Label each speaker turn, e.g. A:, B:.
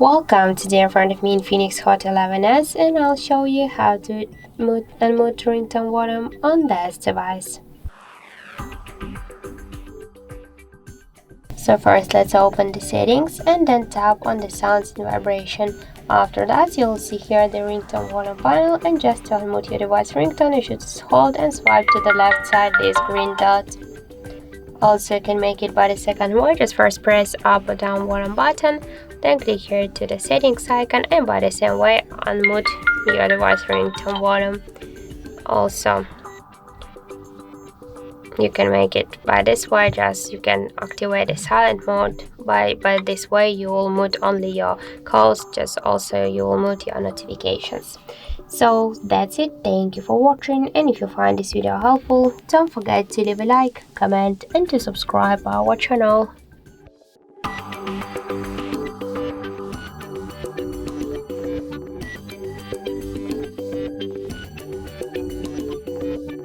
A: Welcome, today in front of me INIFINIX Hot 11s, and I'll show you how to unmute ringtone volume on this device. So first let's open the settings and then tap on the sounds and vibration. After that you'll see here the ringtone volume panel, and just to unmute your device ringtone you should hold and swipe to the left side this green dot. Also you can make it by the second way, just first press up or down volume button, then click here to the settings icon, and by the same way unmute your device ringtone volume. Also you can make it by this way, just you can activate the silent mode. By this way you will mute only your calls, just also you will mute your notifications. So that's it, thank you for watching, and if you find this video helpful, don't forget to leave a like, comment and to subscribe our channel.